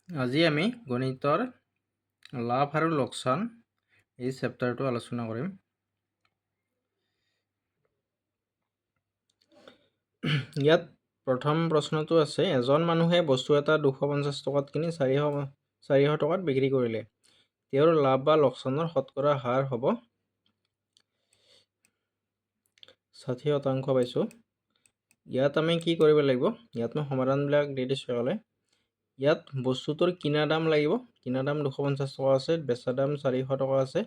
আজি আমি গণিতৰ লাভ আৰু লোকচান এই চেপ্টাৰটো আলোচনা কৰিম। ইয়াত প্ৰথম প্ৰশ্নটো আছে, এজন মানুহে বস্তু এটা 250 টকাত কিনি 400 টকাত বিক্ৰী কৰিলে, তেওঁৰ লাভ বা লোকচানৰ শতকৰা হাৰ হ'ব 60% পাইছোঁ। ইয়াত আমি কি কৰিব লাগিব, ইয়াত মই সমাধানবিলাক দি দিছোঁ একেবাৰে। ইয়াত বস্তুটোৰ কিনা দাম লাগিব, কিনা দাম 250 টকা আছে, বেচা দাম 400 টকা আছে।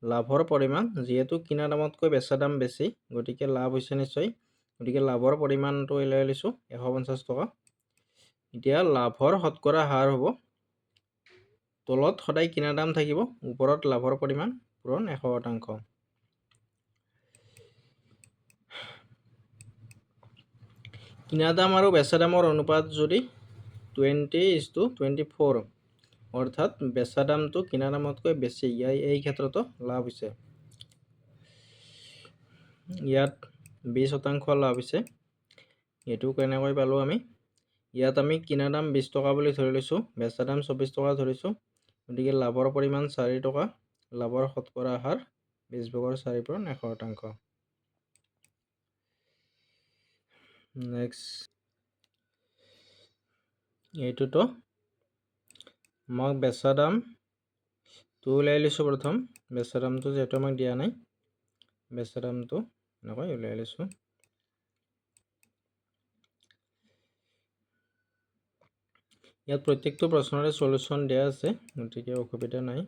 লাভৰ পৰিমাণ, যিহেতু কিনা দামতকৈ বেচা দাম বেছি, গতিকে লাভ হৈছে নিশ্চয়, গতিকে লাভৰ পৰিমাণটো উলিয়াই লৈছোঁ 150 টকা। এতিয়া লাভৰ শতকৰা হাৰ হ'ব, তলত সদায় কিনা দাম থাকিব, ওপৰত লাভৰ পৰিমাণ পূৰণ 100%। কিনা দাম আৰু বেচা দামৰ অনুপাত যদি 20:24, অৰ্থাৎ বেচা দামটো কিনা দামতকৈ বেছি, এই ক্ষেত্ৰতো লাভ হৈছে। ইয়াত 20% লাভ হৈছে। এইটো কেনেকৈ পালোঁ আমি, ইয়াত আমি কিনা দাম 20 টকা বুলি ধৰি লৈছোঁ, বেচা দাম 24 টকা ধৰিছোঁ, গতিকে লাভৰ পৰিমাণ 4 টকা, লাভৰ শতকৰা হাৰ 20/4 পূৰণ 100%। নেক্সট, এইটোতো মই বেচা দামটো উলিয়াই লৈছোঁ প্ৰথম। বেচা দামটো যিহেতু আমাক দিয়া নাই, বেচা দামটো এনেকৈ উলিয়াই লৈছোঁ। ইয়াত প্ৰত্যেকটো প্ৰশ্নৰে সলিউশ্যন দিয়া আছে, গতিকে অসুবিধা নাই।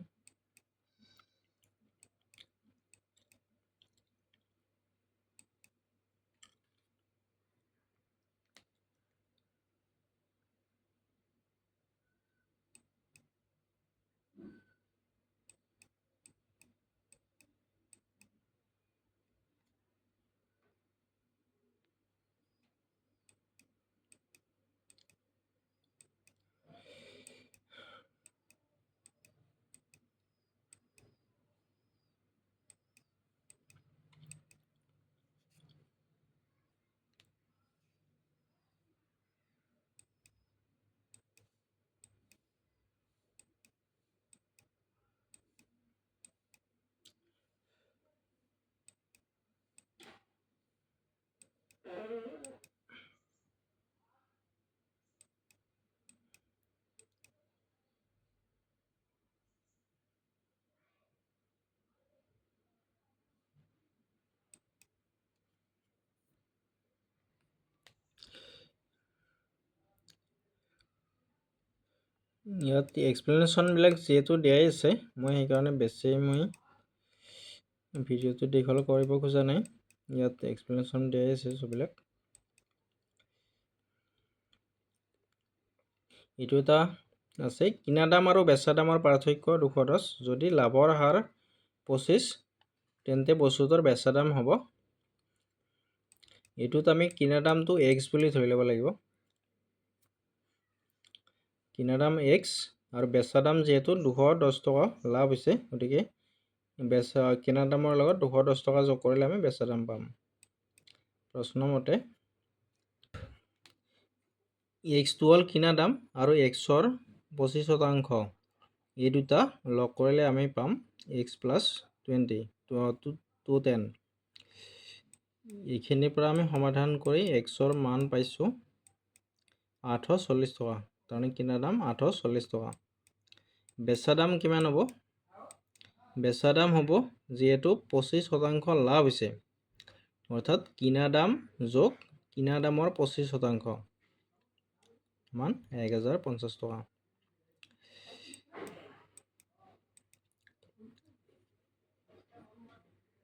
ইয়াত এক্সপ্লেনেশ্যনবিলাক যিহেতু দিয়াই আছে, মই সেইকাৰণে বেছি ভিডিঅ'টো দীঘল কৰিব খোজা নাই। ইয়াত এক্সপ্লেনেশ্যন দিয়াই আছে চববিলাক। এইটো এটা আছে, কিনা দাম আৰু বেচা দামৰ পাৰ্থক্য 210, যদি লাভৰ হাৰ 25, তেন্তে বস্তুটোৰ বেচা দাম হ'ব, এইটোত আমি কিনা দামটো x বুলি ধৰি ল'ব লাগিব। কিনা দাম x আৰু বেচা দাম যিহেতু 210 টকা লাভ হৈছে, গতিকে কিনা দামৰ লগত 210 টকা যোগ কৰিলে আমি বেচা দাম পাম। প্ৰশ্ন মতে x2 হ'ল কিনা দাম আৰু x-ৰ 25%, এই দুটা লগ কৰিলে আমি পাম x + 20 210। এইখিনিৰ পৰা আমি সমাধান কৰি x-ৰ মান পাইছোঁ 840 টকা, তাৰমানে কিনা দাম 840 টকা। বেচা দাম কিমান হ'ব, বেচা দাম হ'ব যিহেতু 25% লাভ হৈছে, অৰ্থাৎ কিনা দাম যোগ কিনা দামৰ 25% মান 1050 টকা।